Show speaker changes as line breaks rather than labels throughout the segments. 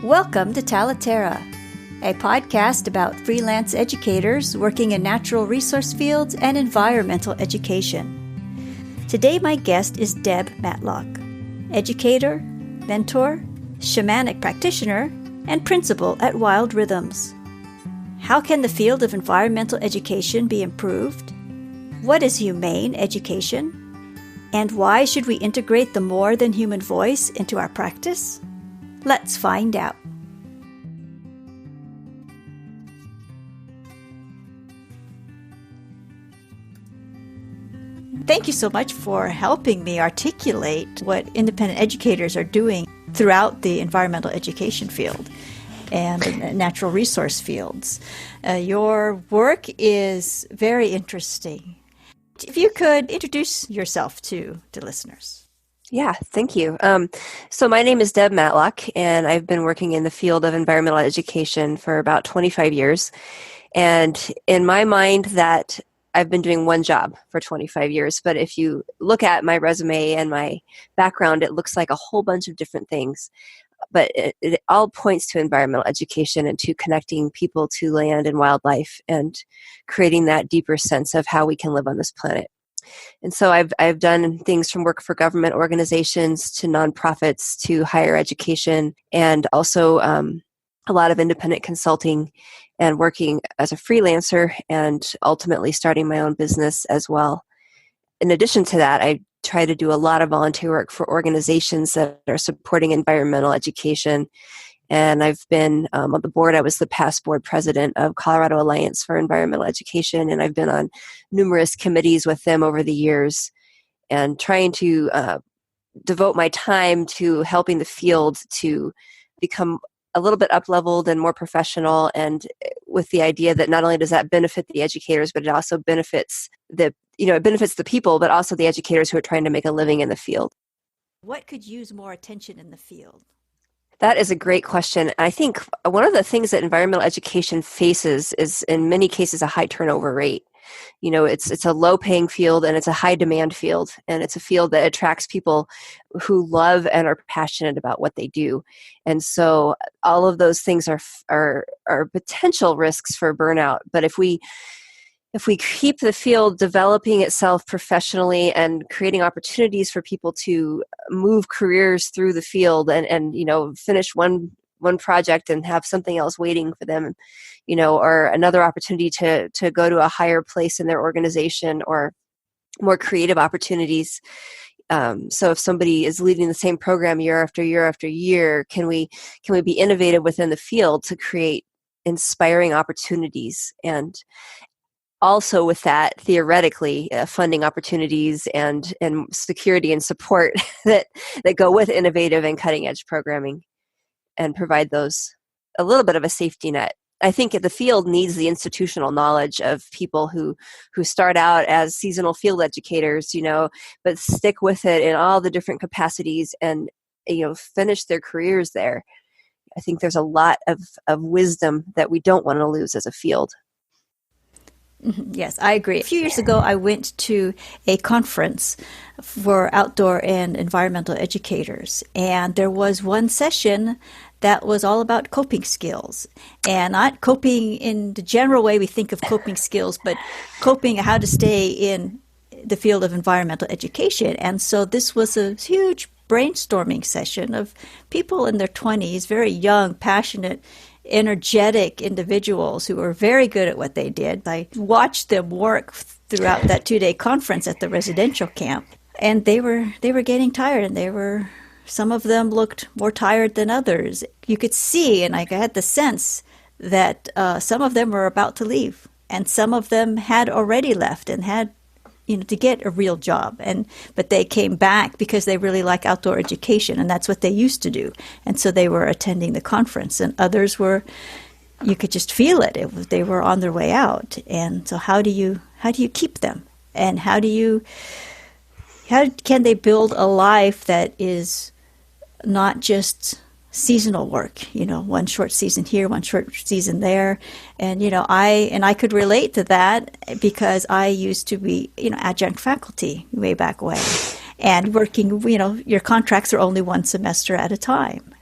Welcome to Talaterra, a podcast about freelance educators working in natural resource fields and environmental education. Today my guest is Deb Matlock, educator, mentor, shamanic practitioner, and principal at Wild Rhythms. How can the field of environmental education be improved? What is humane education? And why should we integrate the more than human voice into our practice? Let's find out. Thank you so much for helping me articulate what independent educators are doing throughout the environmental education field and the natural resource fields. Your work is very interesting. If you could introduce yourself to listeners.
Yeah, thank you. So my name is Deb Matlock, and I've been working in the field of environmental education for about 25 years. And in my mind, that I've been doing one job for 25 years. But if you look at my resume and my background, it looks like a whole bunch of different things. But it all points to environmental education and to connecting people to land and wildlife and creating that deeper sense of how we can live on this planet. And so I've done things from work for government organizations to nonprofits to higher education, and also a lot of independent consulting and working as a freelancer and ultimately starting my own business as well. In addition to that, I try to do a lot of volunteer work for organizations that are supporting environmental education. And I've been on the board. I was the past board president of Colorado Alliance for Environmental Education, and I've been on numerous committees with them over the years and trying to devote my time to helping the field to become a little bit up-leveled and more professional, and with the idea that not only does that benefit the educators, but it also benefits the people, but also the educators who are trying to make a living in the field.
What could use more attention in the field?
That is a great question. I think one of the things that environmental education faces is, in many cases, a high turnover rate. You know, it's a low-paying field and it's a high-demand field, and it's a field that attracts people who love and are passionate about what they do. And so all of those things are potential risks for burnout. But if we keep the field developing itself professionally and creating opportunities for people to move careers through the field and finish one project and have something else waiting for them, or another opportunity to go to a higher place in their organization, or more creative opportunities. So if somebody is leading the same program year after year after year, can we be innovative within the field to create inspiring opportunities? And also with that, theoretically, funding opportunities and security and support that go with innovative and cutting edge programming, and provide those a little bit of a safety net. I think the field needs the institutional knowledge of people who start out as seasonal field educators, but stick with it in all the different capacities and, finish their careers there. I think there's a lot of wisdom that we don't want to lose as a field.
Yes, I agree. A few years ago, I went to a conference for outdoor and environmental educators, and there was one session that was all about coping skills, and not coping in the general way we think of coping skills, but coping how to stay in the field of environmental education. And so this was a huge brainstorming session of people in their 20s, very young, passionate, energetic individuals who were very good at what they did. I watched them work throughout that 2-day conference at the residential camp, and they were getting tired, and some of them looked more tired than others. You could see, and I had the sense that some of them were about to leave, and some of them had already left and had to get a real job, but they came back because they really like outdoor education, and that's what they used to do. And so they were attending the conference, and others were, you could just feel it. They were on their way out. And so how do you keep them? And how can they build a life that is not just seasonal work, one short season here, one short season there. And, I could relate to that because I used to be, adjunct faculty way back when, and working, your contracts are only one semester at a time.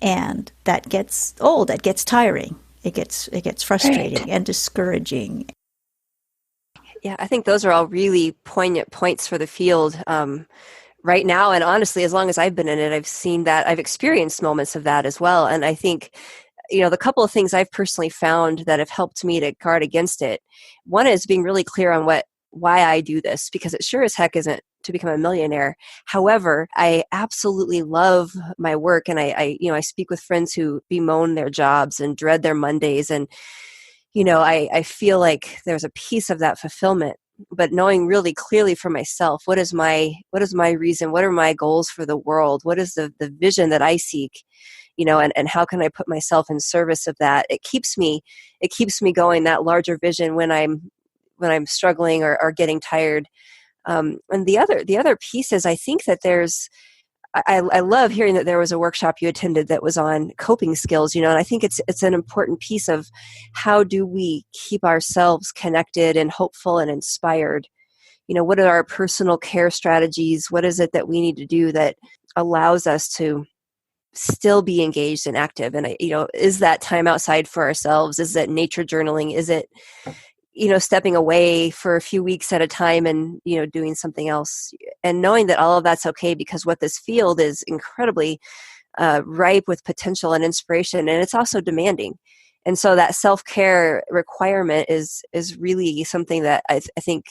And that gets old, that gets tiring. It gets
Right.
frustrating and discouraging.
Yeah, I think those are all really poignant points for the field right now. And honestly, as long as I've been in it, I've seen that, I've experienced moments of that as well. And I think, the couple of things I've personally found that have helped me to guard against it. One is being really clear on why I do this, because it sure as heck isn't to become a millionaire. However, I absolutely love my work, and I speak with friends who bemoan their jobs and dread their Mondays, and I feel like there's a piece of that fulfillment. But knowing really clearly for myself, what is my reason? What are my goals for the world? What is the vision that I seek? And how can I put myself in service of that? It keeps me going, that larger vision, when I'm struggling or getting tired. And the other piece is, I think that I love hearing that there was a workshop you attended that was on coping skills, and I think it's an important piece of how do we keep ourselves connected and hopeful and inspired. What are our personal care strategies? What is it that we need to do that allows us to still be engaged and active? And is that time outside for ourselves? Is it nature journaling? Is it stepping away for a few weeks at a time and doing something else, and knowing that all of that's okay, because what this field is incredibly ripe with potential and inspiration, and it's also demanding. And so that self-care requirement is really something that I think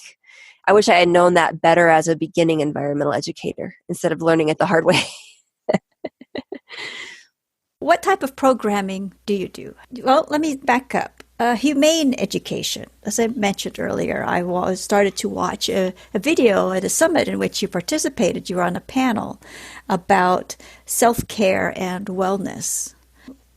I wish I had known that better as a beginning environmental educator instead of learning it the hard way.
What type of programming do you do? Well, let me back up. Humane education. As I mentioned earlier, started to watch a video at a summit in which you participated. You were on a panel about self-care and wellness.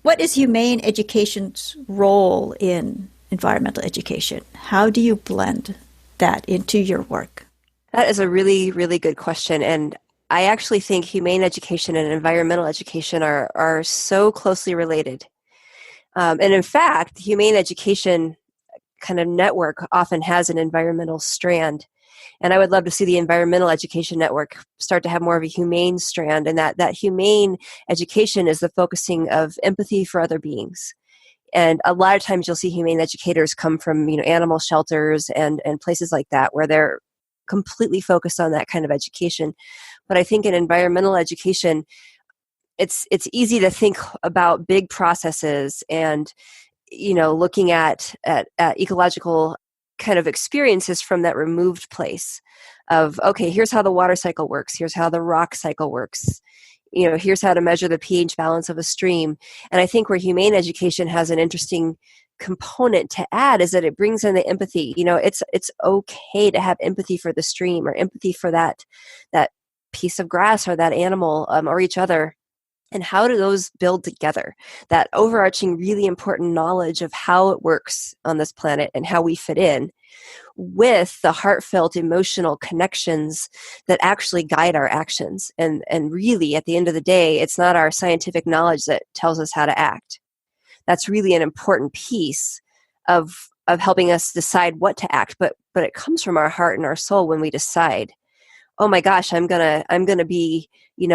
What is humane education's role in environmental education? How do you blend that into your work?
That is a really, really good question. And I actually think humane education and environmental education are so closely related. And in fact, the humane education kind of network often has an environmental strand. And I would love to see the environmental education network start to have more of a humane strand, and that humane education is the focusing of empathy for other beings. And a lot of times you'll see humane educators come from animal shelters and places like that, where they're completely focused on that kind of education. But I think in environmental education, it's easy to think about big processes and looking at ecological kind of experiences from that removed place of, okay, here's how the water cycle works, here's how the rock cycle works, here's how to measure the pH balance of a stream. And I think where humane education has an interesting component to add is that it brings in the empathy. It's okay to have empathy for the stream, or empathy for that piece of grass, or that animal, or each other. And how do those build together? That overarching, really important knowledge of how it works on this planet and how we fit in, with the heartfelt emotional connections that actually guide our actions. And really, at the end of the day, it's not our scientific knowledge that tells us how to act. That's really an important piece of helping us decide what to act. But it comes from our heart and our soul when we decide, oh my gosh, I'm gonna be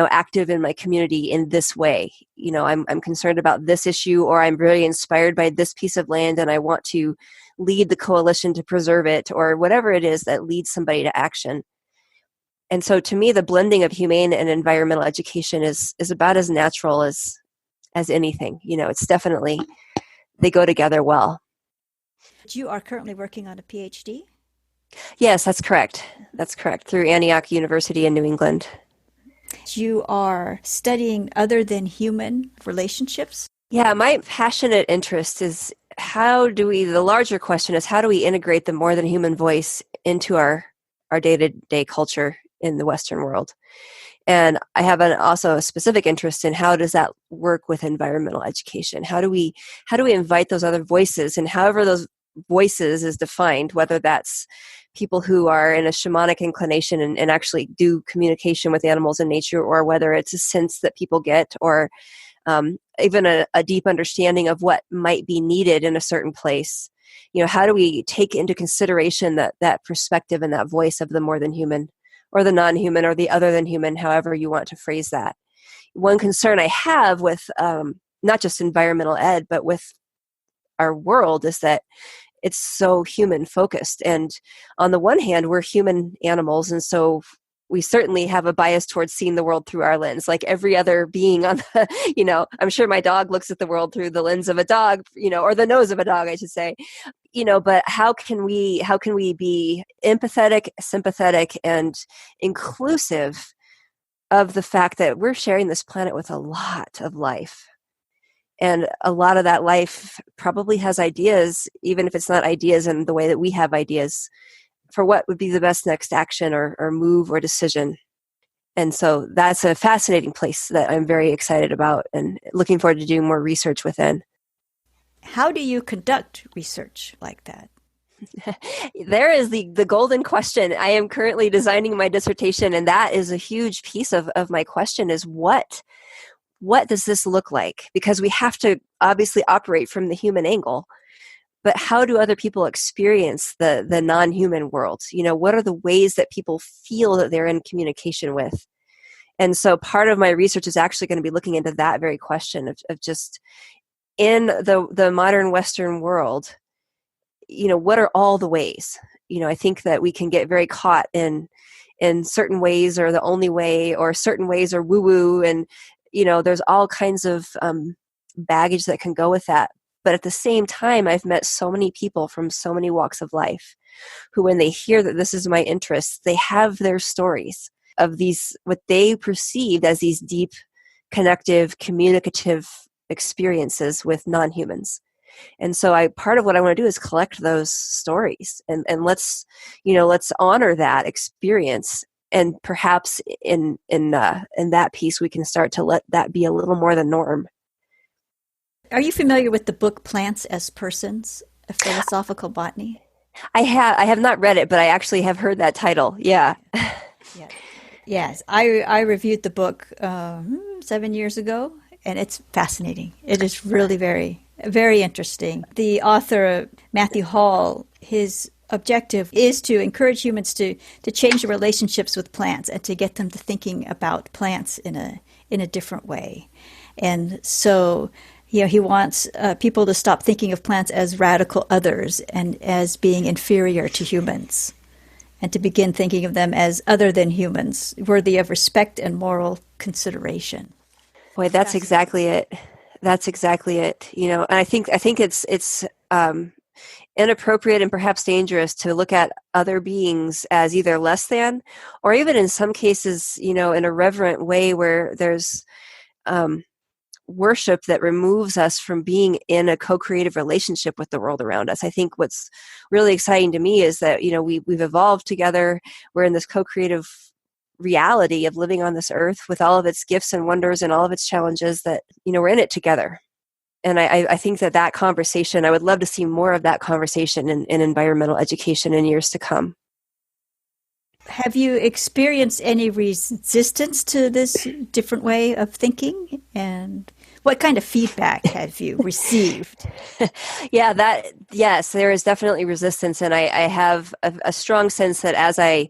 active in my community in this way. I'm concerned about this issue, or I'm really inspired by this piece of land and I want to lead the coalition to preserve it, or whatever it is that leads somebody to action. And so to me, the blending of humane and environmental education is about as natural as anything. It's definitely, they go together well.
You are currently working on a PhD.
Yes, that's correct. That's correct. Through Antioch University in New England.
You are studying other than human relationships.
Yeah, my passionate interest is, the larger question is, how do we integrate the more than human voice into our day-to-day culture in the Western world? And I have also a specific interest in, how does that work with environmental education? How do we invite those other voices, and however those voices is defined, whether that's people who are in a shamanic inclination and actually do communication with animals and nature, or whether it's a sense that people get, or even a deep understanding of what might be needed in a certain place. How do we take into consideration that perspective and that voice of the more than human, or the non-human, or the other than human, however you want to phrase that? one concern I have with not just environmental ed, but with our world is that it's so human focused. And on the one hand, we're human animals. And so we certainly have a bias towards seeing the world through our lens, like every other being on the, I'm sure my dog looks at the world through the lens of a dog, or the nose of a dog, I should say, but how can we be empathetic, sympathetic, and inclusive of the fact that we're sharing this planet with a lot of life? And a lot of that life probably has ideas, even if it's not ideas in the way that we have ideas, for what would be the best next action or move or decision. And so that's a fascinating place that I'm very excited about and looking forward to doing more research within.
How do you conduct research like that?
There is the golden question. I am currently designing my dissertation, and that is a huge piece of my question is what does this look like? Because we have to obviously operate from the human angle, but how do other people experience the non-human world? What are the ways that people feel that they're in communication with? And so part of my research is actually going to be looking into that very question of just in the modern Western world, what are all the ways? I think that we can get very caught in certain ways are the only way, or certain ways are woo-woo, and there's all kinds of baggage that can go with that. But at the same time, I've met so many people from so many walks of life who, when they hear that this is my interest, they have their stories of these, what they perceived as these deep, connective, communicative experiences with non-humans. And so part of what I want to do is collect those stories and let's honor that experience. And perhaps in that piece, we can start to let that be a little more the norm.
Are you familiar with the book Plants as Persons, a philosophical botany?
I have not read it, but I actually have heard that title. Yeah.
Yeah. Yes, I reviewed the book 7 years ago, and it's fascinating. It is really very, very interesting. The author, Matthew Hall, his objective is to encourage humans to change their relationships with plants and to get them to thinking about plants in a different way. And so he wants people to stop thinking of plants as radical others and as being inferior to humans, and to begin thinking of them as other than humans, worthy of respect and moral consideration.
Boy, that's exactly it. That's exactly it. And I think it's inappropriate and perhaps dangerous to look at other beings as either less than, or even in some cases, in a reverent way where there's worship that removes us from being in a co-creative relationship with the world around us. I think what's really exciting to me is that, we've evolved together. We're in this co-creative reality of living on this earth with all of its gifts and wonders and all of its challenges that, we're in it together. And I think that conversation, I would love to see more of that conversation in environmental education in years to come.
Have you experienced any resistance to this different way of thinking? And what kind of feedback have you received?
Yes, there is definitely resistance. And I have a strong sense that as I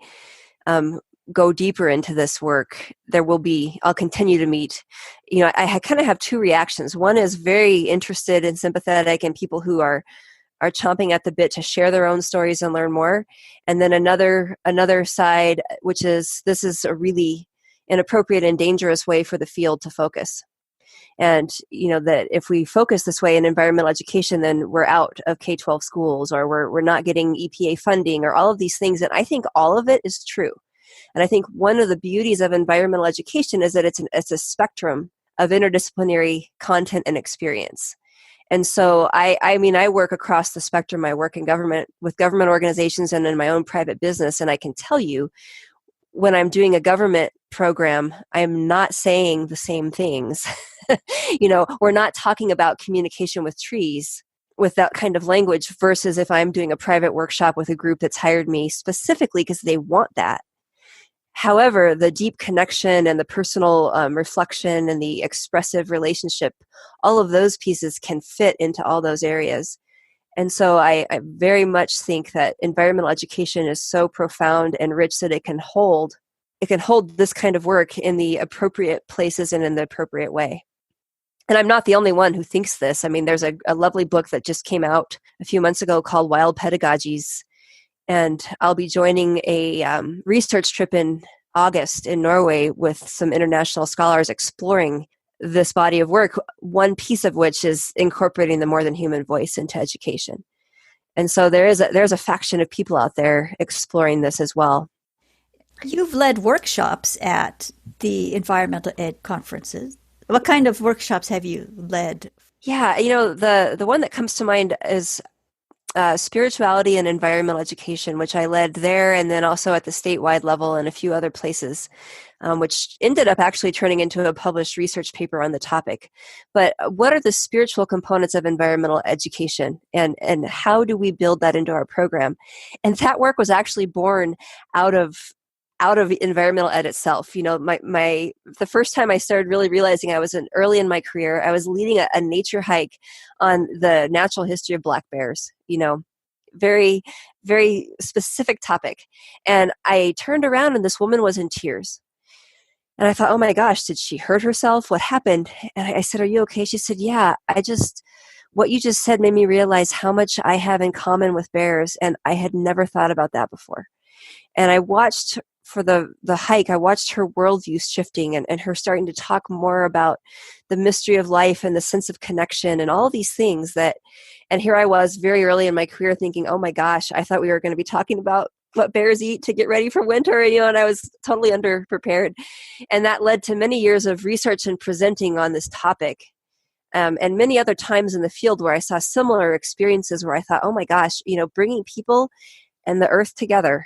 go deeper into this work, I'll continue to meet, I kind of have two reactions. One is very interested and sympathetic, and people who are chomping at the bit to share their own stories and learn more. And then another side, which is, this is a really inappropriate and dangerous way for the field to focus. And, that if we focus this way in environmental education, then we're out of K-12 schools, or we're not getting EPA funding, or all of these things. And I think all of it is true. And I think one of the beauties of environmental education is that it's a spectrum of interdisciplinary content and experience. And so I work across the spectrum. I work in government, with government organizations, and in my own private business. And I can tell you, when I'm doing a government program, I'm not saying the same things. We're not talking about communication with trees with that kind of language, versus if I'm doing a private workshop with a group that's hired me specifically because they want that. However, the deep connection and the personal reflection and the expressive relationship, all of those pieces can fit into all those areas. And so I very much think that environmental education is so profound and rich that it can hold it can hold this kind of work in the appropriate places and in the appropriate way. And I'm not the only one who thinks this. I mean, there's a lovely book that just came out a few months ago called Wild Pedagogies. And I'll be joining a research trip in August in Norway with some international scholars exploring this body of work, one piece of which is incorporating the more than human voice into education. And so there's a faction of people out there exploring this as well.
You've led workshops at the environmental ed conferences. What kind of workshops have you led?
Yeah, the one that comes to mind is spirituality and environmental education, which I led there and then also at the statewide level and a few other places, which ended up actually turning into a published research paper on the topic. But what are the spiritual components of environmental education, and how do we build that into our program? And that work was actually born out of environmental ed itself. The first time I started really realizing I was early in my career, I was leading a nature hike on the natural history of black bears, very, very specific topic. And I turned around and this woman was in tears. And I thought, oh my gosh, did she hurt herself? What happened? And I said, are you okay? She said, yeah, what you just said made me realize how much I have in common with bears. And I had never thought about that before. And I watched for the hike, I watched her worldview shifting and her starting to talk more about the mystery of life and the sense of connection and all these things and here I was very early in my career thinking, oh my gosh, I thought we were going to be talking about what bears eat to get ready for winter, and I was totally underprepared. And that led to many years of research and presenting on this topic. And many other times in the field where I saw similar experiences where I thought, oh my gosh, bringing people and the earth together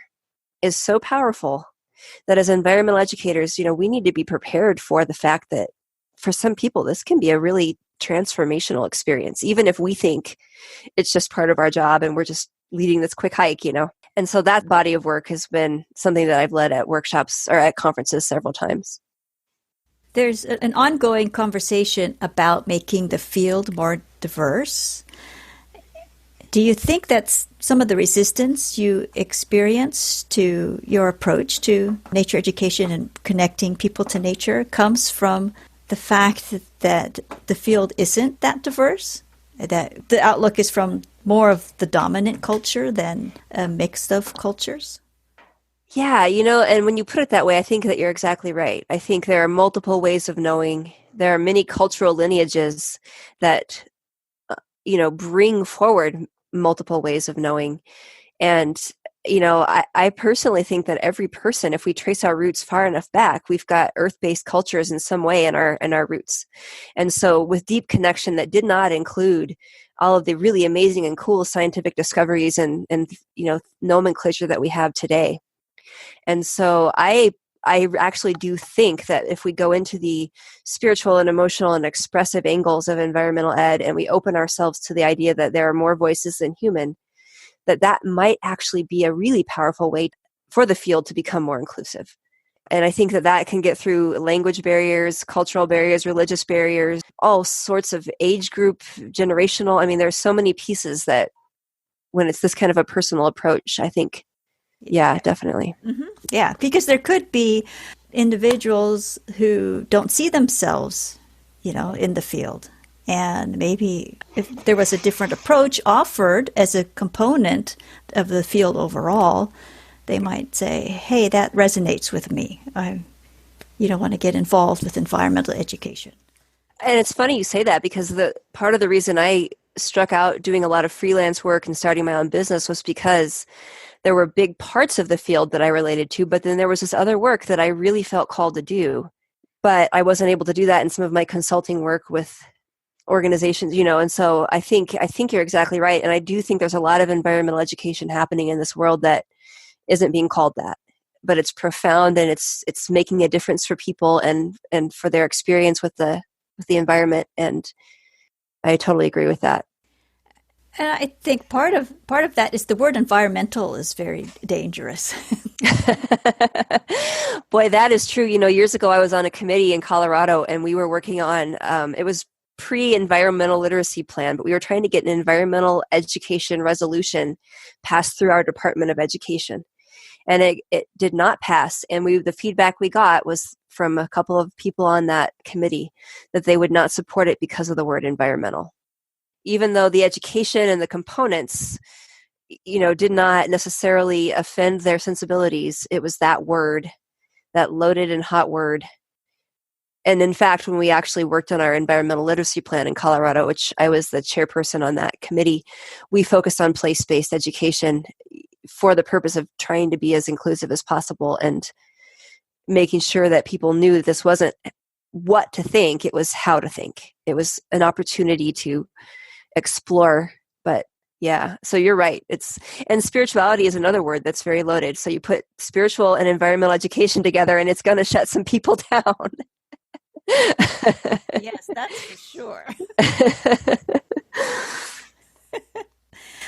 is so powerful that as environmental educators, we need to be prepared for the fact that for some people, this can be a really transformational experience, even if we think it's just part of our job and we're just leading this quick hike, And so that body of work has been something that I've led at workshops or at conferences several times.
There's an ongoing conversation about making the field more diverse. Do you think that's some of the resistance you experience to your approach to nature education and connecting people to nature comes from the fact that the field isn't that diverse? That the outlook is from more of the dominant culture than a mix of cultures?
Yeah, and when you put it that way, I think that you're exactly right. I think there are multiple ways of knowing. There are many cultural lineages that, bring forward multiple ways of knowing. And, I personally think that every person, if we trace our roots far enough back, we've got earth-based cultures in some way in our roots. And so with deep connection that did not include all of the really amazing and cool scientific discoveries and nomenclature that we have today. And so I actually do think that if we go into the spiritual and emotional and expressive angles of environmental ed and we open ourselves to the idea that there are more voices than human, that might actually be a really powerful way for the field to become more inclusive. And I think that can get through language barriers, cultural barriers, religious barriers, all sorts of age group, generational. I mean, there's so many pieces that when it's this kind of a personal approach, I think, yeah, definitely.
Mm-hmm. Yeah, because there could be individuals who don't see themselves, in the field. And maybe if there was a different approach offered as a component of the field overall, they might say, hey, that resonates with me. I want to get involved with environmental education.
And it's funny you say that because the part of the reason I struck out doing a lot of freelance work and starting my own business was because there were big parts of the field that I related to, but then there was this other work that I really felt called to do. But I wasn't able to do that in some of my consulting work with organizations, and so I think you're exactly right. And I do think there's a lot of environmental education happening in this world that isn't being called that, but it's profound and it's making a difference for people and for their experience with the environment. And I totally agree with that.
And I think part of that is the word environmental is very dangerous.
Boy, that is true. Years ago I was on a committee in Colorado and we were working on it was pre-environmental literacy plan, but we were trying to get an environmental education resolution passed through our Department of Education. And it did not pass. And the feedback we got was from a couple of people on that committee that they would not support it because of the word environmental. Even though the education and the components, did not necessarily offend their sensibilities, it was that word, that loaded and hot word. And in fact, when we actually worked on our environmental literacy plan in Colorado, which I was the chairperson on that committee, we focused on place-based education for the purpose of trying to be as inclusive as possible and making sure that people knew that this wasn't what to think, it was how to think. It was an opportunity to explore. But yeah, so you're right. And spirituality is another word that's very loaded. So you put spiritual and environmental education together and it's going to shut some people down.
Yes, that's for sure.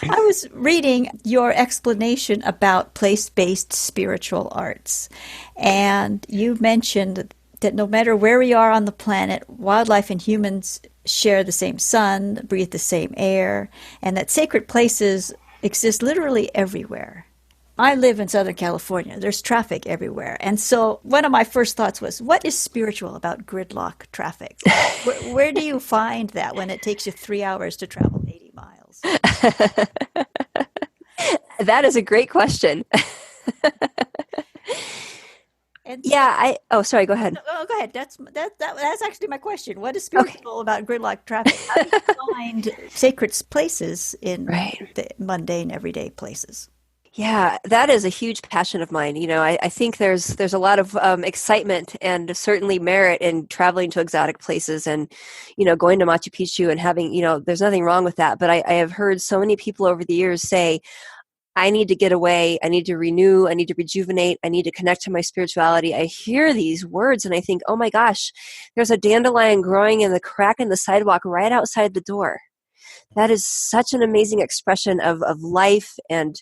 I was reading your explanation about place-based spiritual arts, and you mentioned that no matter where we are on the planet, wildlife and humans share the same sun, breathe the same air, and that sacred places exist literally everywhere. I live in Southern California. There's traffic everywhere. And so one of my first thoughts was, what is spiritual about gridlock traffic? Where do you find that when it takes you 3 hours to travel 80 miles?
That is a great question.
And
Yeah, sorry, go ahead.
oh, go ahead. That's actually my question. What is spiritual about gridlock traffic? How do you find sacred places in
Right.
the mundane, everyday places?
Yeah, that is a huge passion of mine. I think there's a lot of excitement and certainly merit in traveling to exotic places and, going to Machu Picchu and having, there's nothing wrong with that. But I have heard so many people over the years say, I need to get away. I need to renew. I need to rejuvenate. I need to connect to my spirituality. I hear these words and I think, oh my gosh, there's a dandelion growing in the crack in the sidewalk right outside the door. That is such an amazing expression of life and,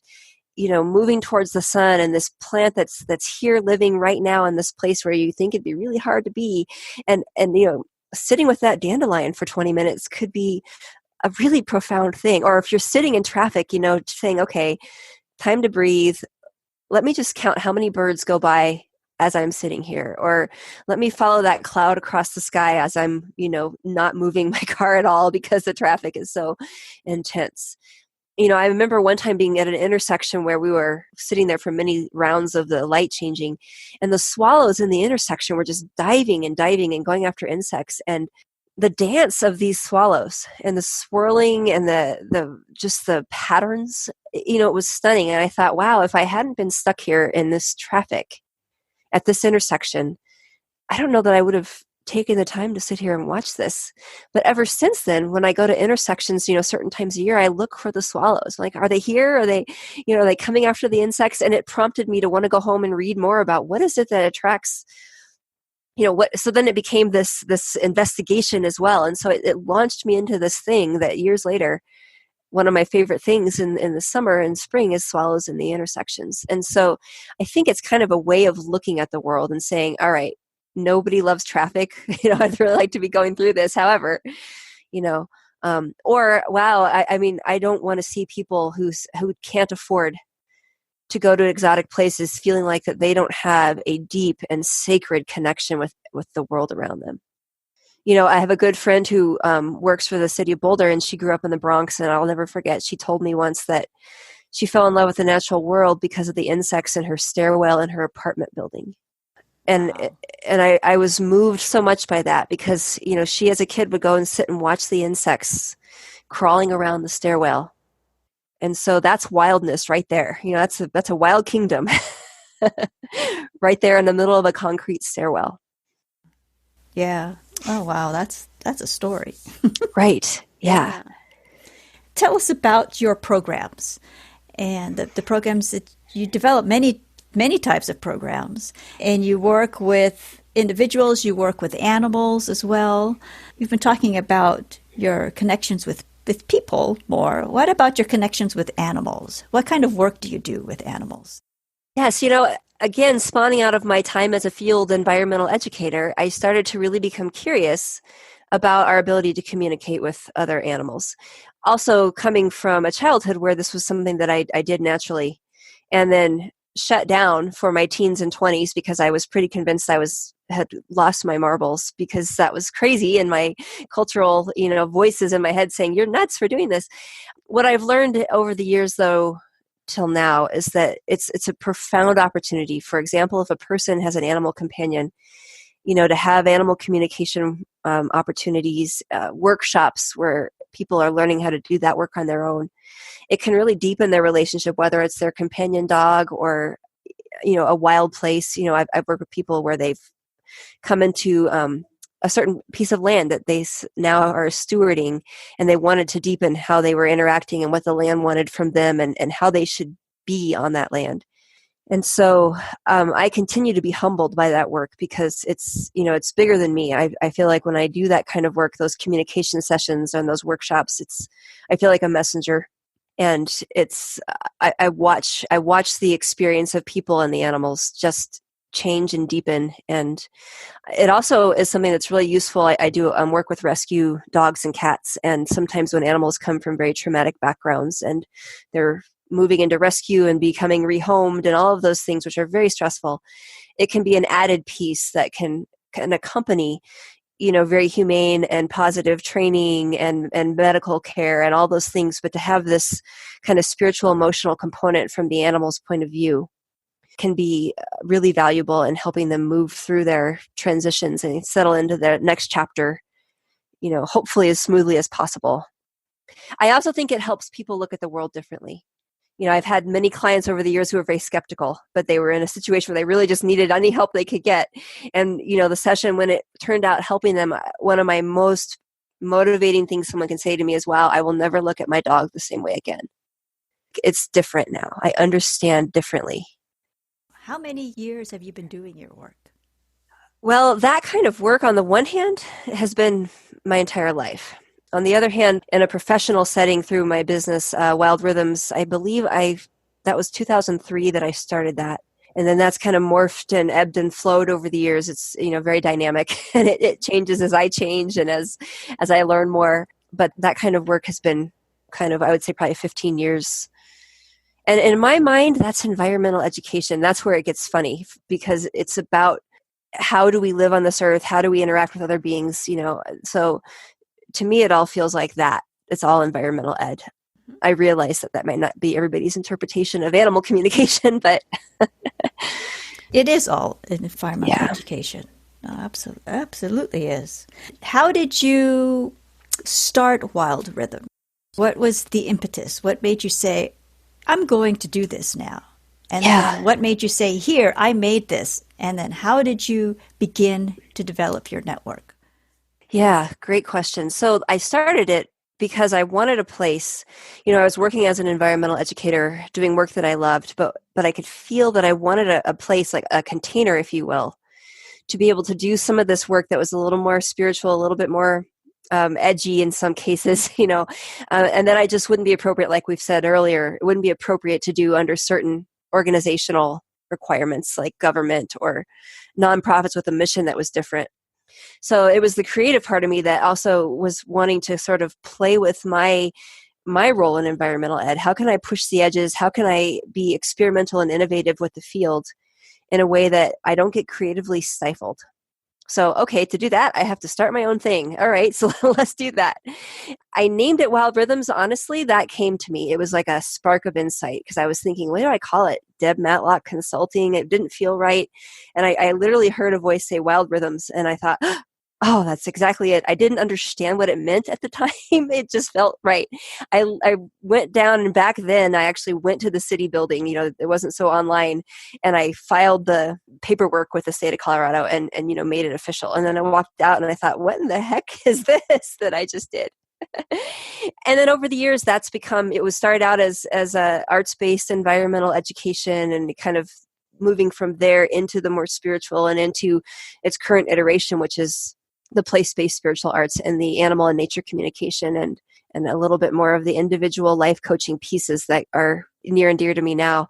moving towards the sun, and this plant that's here living right now in this place where you think it'd be really hard to be. And sitting with that dandelion for 20 minutes could be a really profound thing. Or if you're sitting in traffic, saying, okay, time to breathe. Let me just count how many birds go by as I'm sitting here. Or let me follow that cloud across the sky as I'm, not moving my car at all because the traffic is so intense. I remember one time being at an intersection where we were sitting there for many rounds of the light changing, and the swallows in the intersection were just diving and diving and going after insects. And the dance of these swallows and the swirling and the patterns, it was stunning. And I thought, wow, if I hadn't been stuck here in this traffic at this intersection, I don't know that I would have taken the time to sit here and watch this. But ever since then, when I go to intersections, certain times a year, I look for the swallows. Like, are they here? Are they coming after the insects? And it prompted me to want to go home and read more about what is it that attracts, so then it became this investigation as well. And so it launched me into this thing that years later, one of my favorite things in the summer and spring is swallows in the intersections. And so I think it's kind of a way of looking at the world and saying, all right, nobody loves traffic. I'd really like to be going through this. However, or wow, I don't want to see people who can't afford to go to exotic places feeling like that they don't have a deep and sacred connection with the world around them. I have a good friend who works for the city of Boulder, and she grew up in the Bronx, and I'll never forget, she told me once that she fell in love with the natural world because of the insects in her stairwell in her apartment building. And
Wow.
I was moved so much by that because, she as a kid would go and sit and watch the insects crawling around the stairwell. And so that's wildness right there. That's a wild kingdom right there in the middle of a concrete stairwell.
Yeah. Oh, wow. That's a story.
Right. Yeah.
Yeah. Tell us about your programs and the programs that you develop many types of programs, and you work with individuals, you work with animals as well. You've been talking about your connections with people more. What about your connections with animals? What kind of work do you do with animals?
Yes, again, spawning out of my time as a field environmental educator, I started to really become curious about our ability to communicate with other animals. Also coming from a childhood where this was something that I did naturally. And then shut down for my teens and 20s because I was pretty convinced had lost my marbles, because that was crazy, and my cultural, voices in my head saying, you're nuts for doing this. What I've learned over the years, though, till now, is that it's a profound opportunity. For example, if a person has an animal companion, to have animal communication opportunities, workshops where people are learning how to do that work on their own. It can really deepen their relationship, whether it's their companion dog or, a wild place. I've worked with people where they've come into a certain piece of land that they now are stewarding, and they wanted to deepen how they were interacting and what the land wanted from them, and how they should be on that land. And so I continue to be humbled by that work, because it's bigger than me. I feel like when I do that kind of work, those communication sessions and those workshops, I feel like a messenger. And I watch the experience of people and the animals just change and deepen. And it also is something that's really useful. I do work with rescue dogs and cats, and sometimes when animals come from very traumatic backgrounds and they're moving into rescue and becoming rehomed and all of those things, which are very stressful, it can be an added piece that can accompany, very humane and positive training and medical care and all those things. But to have this kind of spiritual, emotional component from the animal's point of view can be really valuable in helping them move through their transitions and settle into their next chapter, hopefully as smoothly as possible. I also think it helps people look at the world differently. I've had many clients over the years who were very skeptical, but they were in a situation where they really just needed any help they could get. And, the session, when it turned out helping them, one of my most motivating things someone can say to me is, wow, I will never look at my dog the same way again. It's different now. I understand differently.
How many years have you been doing your work?
Well, that kind of work, on the one hand, has been my entire life. On the other hand, in a professional setting through my business, Wild Rhythms, I believe that was 2003 that I started that. And then that's kind of morphed and ebbed and flowed over the years. It's, very dynamic, and it changes as I change and as I learn more. But that kind of work has been kind of, I would say, probably 15 years. And in my mind, that's environmental education. That's where it gets funny, because it's about how do we live on this earth? How do we interact with other beings? So to me, it all feels like that. It's all environmental ed. I realize that might not be everybody's interpretation of animal communication, but
it is all environmental
yeah.
education. No, absolutely is. How did you start Wild Rhythm? What was the impetus? What made you say, I'm going to do this now? And then what made you say, here, I made this? And then how did you begin to develop your network?
Yeah, great question. So I started it because I wanted a place. I was working as an environmental educator, doing work that I loved, but I could feel that I wanted a place, like a container, if you will, to be able to do some of this work that was a little more spiritual, a little bit more edgy in some cases, and then I just wouldn't be appropriate, like we've said earlier, it wouldn't be appropriate to do under certain organizational requirements like government or nonprofits with a mission that was different. So it was the creative part of me that also was wanting to sort of play with my role in environmental ed. How can I push the edges? How can I be experimental and innovative with the field in a way that I don't get creatively stifled? So, okay, to do that, I have to start my own thing. All right, so let's do that. I named it Wild Rhythms. Honestly, that came to me. It was like a spark of insight, because I was thinking, what do I call it? Deb Matlock Consulting. It didn't feel right. And I literally heard a voice say Wild Rhythms, and I thought, oh, that's exactly it. I didn't understand what it meant at the time. It just felt right. I went down, and back then I actually went to the city building. It wasn't so online, and I filed the paperwork with the state of Colorado and made it official. And then I walked out, and I thought, what in the heck is this that I just did? And then over the years, that's become. It was started out as a arts-based environmental education, and kind of moving from there into the more spiritual and into its current iteration, which is the place-based spiritual arts and the animal and nature communication, and a little bit more of the individual life coaching pieces that are near and dear to me now.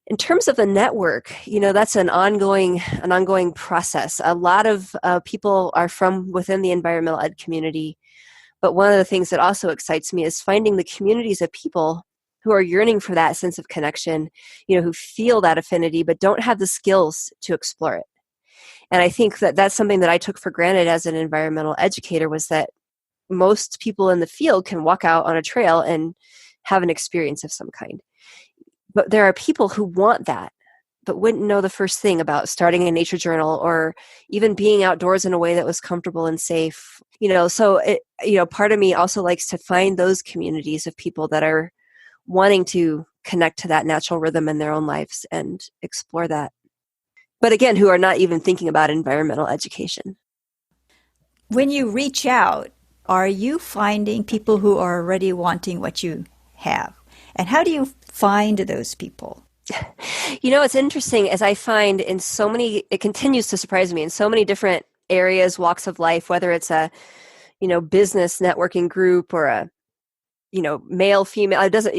In terms of the network, that's an ongoing process. A lot of people are from within the environmental ed community, but one of the things that also excites me is finding the communities of people who are yearning for that sense of connection, who feel that affinity but don't have the skills to explore it. And I think that that's something that I took for granted as an environmental educator, was that most people in the field can walk out on a trail and have an experience of some kind. But there are people who want that, but wouldn't know the first thing about starting a nature journal or even being outdoors in a way that was comfortable and safe. Part of me also likes to find those communities of people that are wanting to connect to that natural rhythm in their own lives and explore that. But again, who are not even thinking about environmental education.
When you reach out, are you finding people who are already wanting what you have? And how do you find those people?
It's interesting, as I find it continues to surprise me in so many different areas, walks of life, whether it's a, business networking group or a, male, female, it doesn't,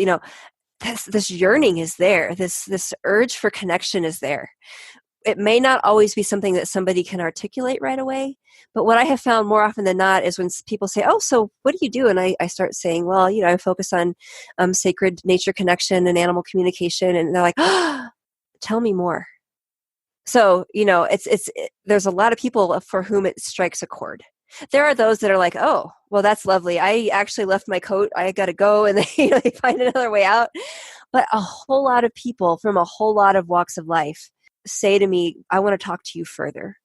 this yearning is there. This urge for connection is there. It may not always be something that somebody can articulate right away, but what I have found more often than not is when people say, "Oh, so what do you do?" And I start saying, "Well, I focus on sacred nature connection and animal communication," and they're like, "Oh, tell me more." So, there's a lot of people for whom it strikes a chord. There are those that are like, "Oh, well, that's lovely. I actually left my coat. I got to go," and they find another way out. But a whole lot of people from a whole lot of walks of life say to me, "I want to talk to you further."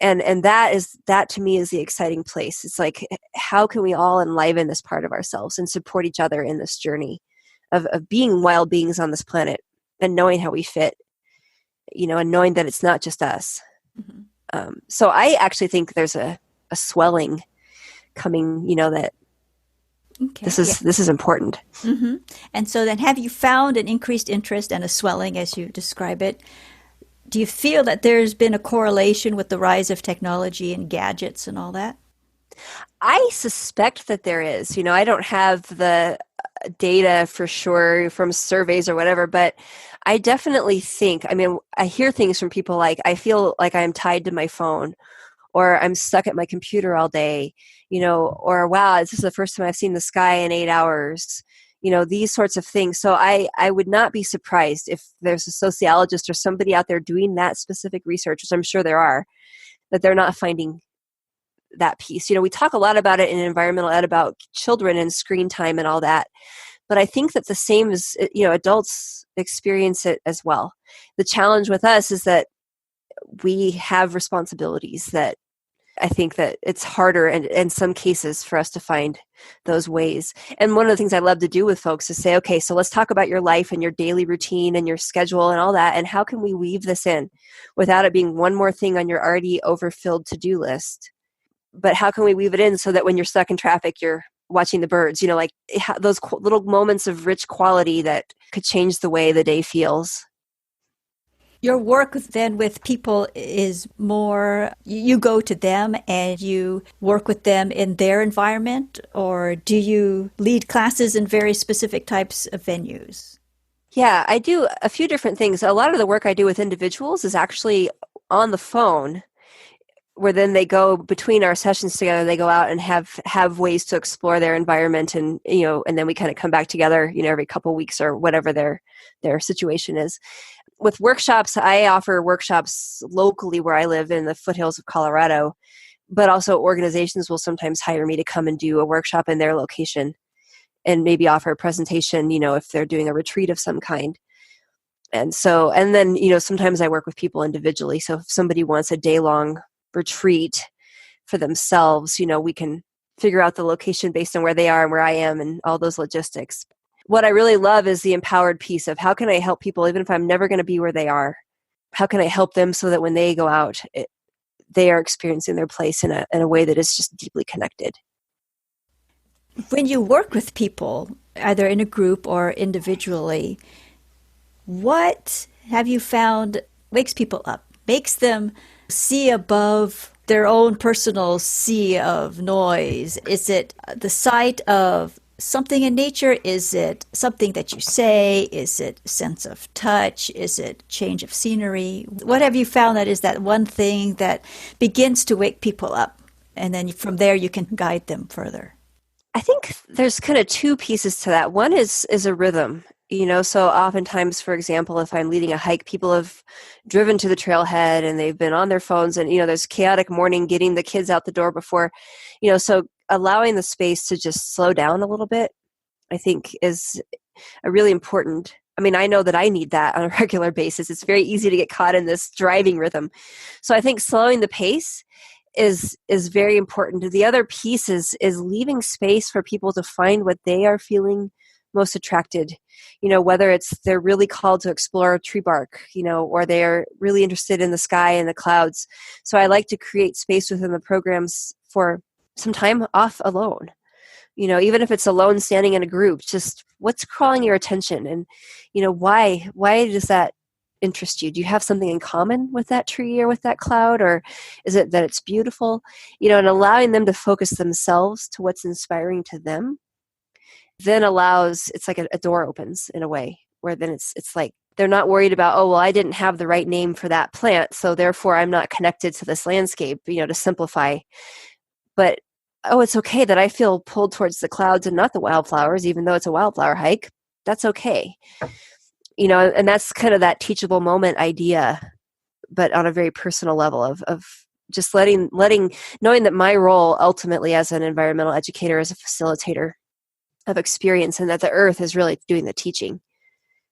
And that to me is the exciting place. It's like, how can we all enliven this part of ourselves and support each other in this journey of being wild beings on this planet and knowing how we fit, and knowing that it's not just us.
Mm-hmm.
So I actually think there's a swelling coming, that
Okay.
this is important.
Mm-hmm. And so then have you found an increased interest and a swelling as you describe it? Do you feel that there's been a correlation with the rise of technology and gadgets and all that?
I suspect that there is. I don't have the data for sure from surveys or whatever, but I definitely think, I hear things from people like, I feel like I'm tied to my phone, or I'm stuck at my computer all day, or wow, this is the first time I've seen the sky in 8 hours, these sorts of things. So I would not be surprised if there's a sociologist or somebody out there doing that specific research, which I'm sure there are, that they're not finding that piece. We talk a lot about it in environmental ed about children and screen time and all that. But I think that the same as, adults experience it as well. The challenge with us is that we have responsibilities that I think that it's harder in some cases for us to find those ways. And one of the things I love to do with folks is say, okay, so let's talk about your life and your daily routine and your schedule and all that. And how can we weave this in without it being one more thing on your already overfilled to-do list? But how can we weave it in so that when you're stuck in traffic, you're watching the birds, like those little moments of rich quality that could change the way the day feels.
Your work then with people is more, you go to them and you work with them in their environment, or do you lead classes in very specific types of venues?
Yeah, I do a few different things. A lot of the work I do with individuals is actually on the phone, where then they go between our sessions together, they go out and have ways to explore their environment, and and then we kind of come back together, every couple weeks or whatever their situation is. With workshops, I offer workshops locally where I live in the foothills of Colorado, but also organizations will sometimes hire me to come and do a workshop in their location and maybe offer a presentation, if they're doing a retreat of some kind. And then, sometimes I work with people individually. So if somebody wants a day-long retreat for themselves, we can figure out the location based on where they are and where I am and all those logistics. What I really love is the empowered piece of how can I help people, even if I'm never going to be where they are? How can I help them so that when they go out, they are experiencing their place in a way that is just deeply connected?
When you work with people, either in a group or individually, what have you found wakes people up, makes them see above their own personal sea of noise? Is it the sight of something in nature? Is it something that you say? Is it sense of touch? Is it change of scenery? What have you found that is that one thing that begins to wake people up? And then from there you can guide them further.
I think there's kind of two pieces to that. One is a rhythm. So oftentimes, for example, if I'm leading a hike, people have driven to the trailhead and they've been on their phones, and there's chaotic morning getting the kids out the door before, so allowing the space to just slow down a little bit, I think, is a really important. I mean, I know that I need that on a regular basis. It's very easy to get caught in this driving rhythm. So I think slowing the pace is very important. The other piece is leaving space for people to find what they are feeling most attracted. Whether it's they're really called to explore tree bark, or they're really interested in the sky and the clouds. So I like to create space within the programs for some time off alone. Even if it's alone standing in a group, just what's calling your attention, and why does that interest you? Do you have something in common with that tree or with that cloud, or is it that it's beautiful? And allowing them to focus themselves to what's inspiring to them then allows, it's like a door opens in a way, where then it's like they're not worried about, oh, well, I didn't have the right name for that plant, so therefore I'm not connected to this landscape, to simplify. But oh, it's okay that I feel pulled towards the clouds and not the wildflowers, even though it's a wildflower hike. That's okay. And that's kind of that teachable moment idea, but on a very personal level of just knowing that my role ultimately as an environmental educator is a facilitator of experience, and that the earth is really doing the teaching,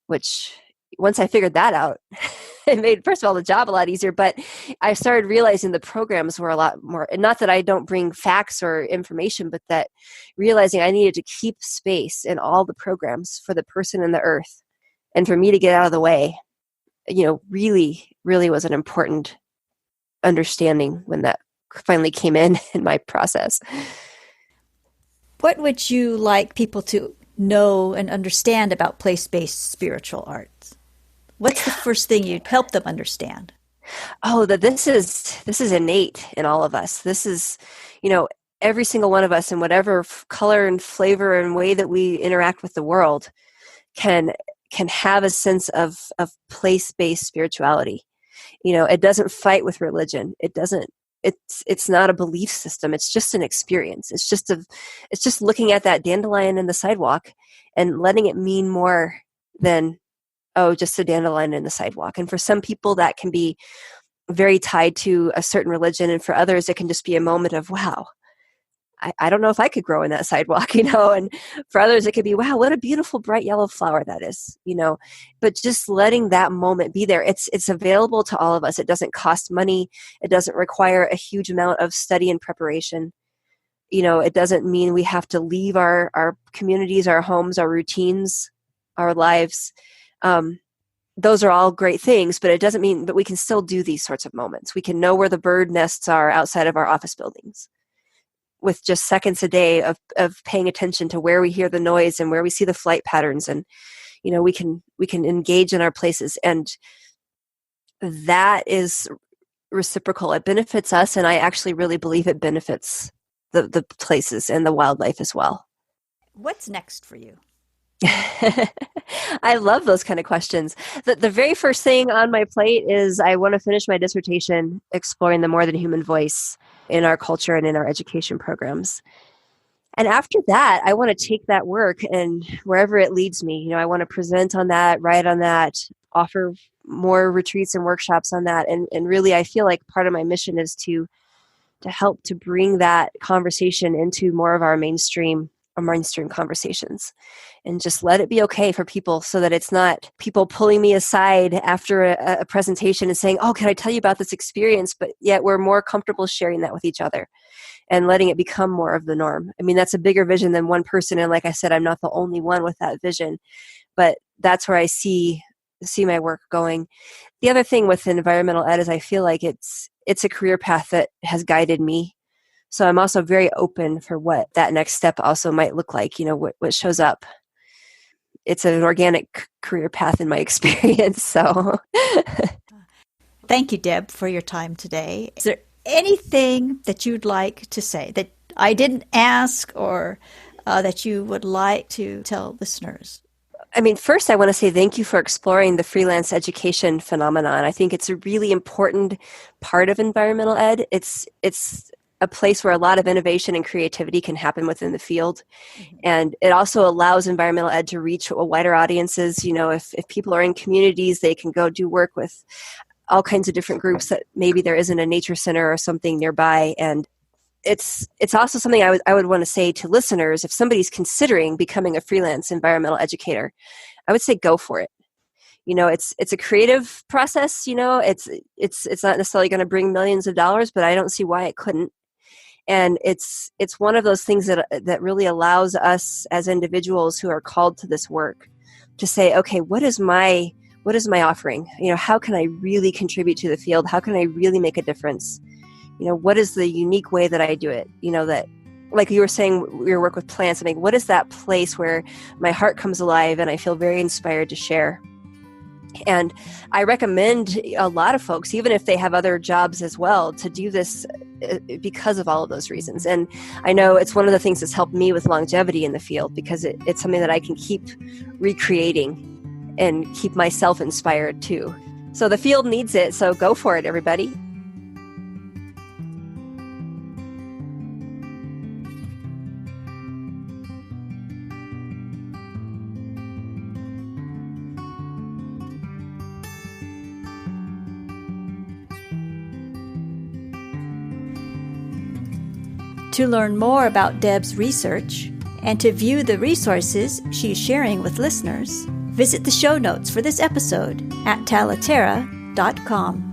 which once I figured that out, it made, first of all, the job a lot easier, but I started realizing the programs were a lot more, and not that I don't bring facts or information, but that realizing I needed to keep space in all the programs for the person and the earth, and for me to get out of the way, really, really was an important understanding when that finally came in my process.
What would you like people to know and understand about place-based spiritual arts? What's the first thing you'd help them understand?
Oh, that this is innate in all of us. This is, every single one of us, in whatever color and flavor and way that we interact with the world, can have a sense of place-based spirituality. It doesn't fight with religion. It's not a belief system. It's just an experience. It's just looking at that dandelion in the sidewalk and letting it mean more than, oh, just a dandelion in the sidewalk. And for some people that can be very tied to a certain religion, and for others it can just be a moment of, wow, I don't know if I could grow in that sidewalk, and for others it could be, wow, what a beautiful bright yellow flower that is, but just letting that moment be there. It's available to all of us. It doesn't cost money. It doesn't require a huge amount of study and preparation. It doesn't mean we have to leave our communities, our homes, our routines, our lives. Those are all great things, but it doesn't mean that we can still do these sorts of moments. We can know where the bird nests are outside of our office buildings, with just seconds a day of paying attention to where we hear the noise and where we see the flight patterns. And, we can engage in our places, and that is reciprocal. It benefits us. And I actually really believe it benefits the places and the wildlife as well.
What's next for you?
I love those kind of questions. The very first thing on my plate is I want to finish my dissertation exploring the more than human voice in our culture and in our education programs. And after that, I want to take that work and wherever it leads me, I want to present on that, write on that, offer more retreats and workshops on that. And really, I feel like part of my mission is to help to bring that conversation into more of our mainstream conversations, and just let it be okay for people, so that it's not people pulling me aside after a presentation and saying, oh, can I tell you about this experience? But yet we're more comfortable sharing that with each other and letting it become more of the norm. I mean, that's a bigger vision than one person. And like I said, I'm not the only one with that vision, but that's where I see my work going. The other thing with environmental ed is I feel like it's a career path that has guided me. So I'm also very open for what that next step also might look like, what shows up. It's an organic career path in my experience. So
Thank you, Deb, for your time today. Is there anything that you'd like to say that I didn't ask, or that you would like to tell listeners?
I mean, first, I want to say thank you for exploring the freelance education phenomenon. I think it's a really important part of environmental ed. It's a place where a lot of innovation and creativity can happen within the field.
Mm-hmm.
And it also allows environmental ed to reach wider audiences. If people are in communities, they can go do work with all kinds of different groups that maybe there isn't a nature center or something nearby. And it's also something I would want to say to listeners. If somebody's considering becoming a freelance environmental educator, I would say go for it. It's a creative process. It's not necessarily going to bring millions of dollars, but I don't see why it couldn't. And it's one of those things that really allows us as individuals who are called to this work to say, okay, what is my offering? How can I really contribute to the field? How can I really make a difference? What is the unique way that I do it? That, like you were saying, your work with plants, what is that place where my heart comes alive and I feel very inspired to share? And I recommend a lot of folks, even if they have other jobs as well, to do this because of all of those reasons. And I know it's one of the things that's helped me with longevity in the field, because it's something that I can keep recreating and keep myself inspired too. So the field needs it, so go for it, everybody.
To learn more about Deb's research and to view the resources she's sharing with listeners, visit the show notes for this episode at talaterra.com.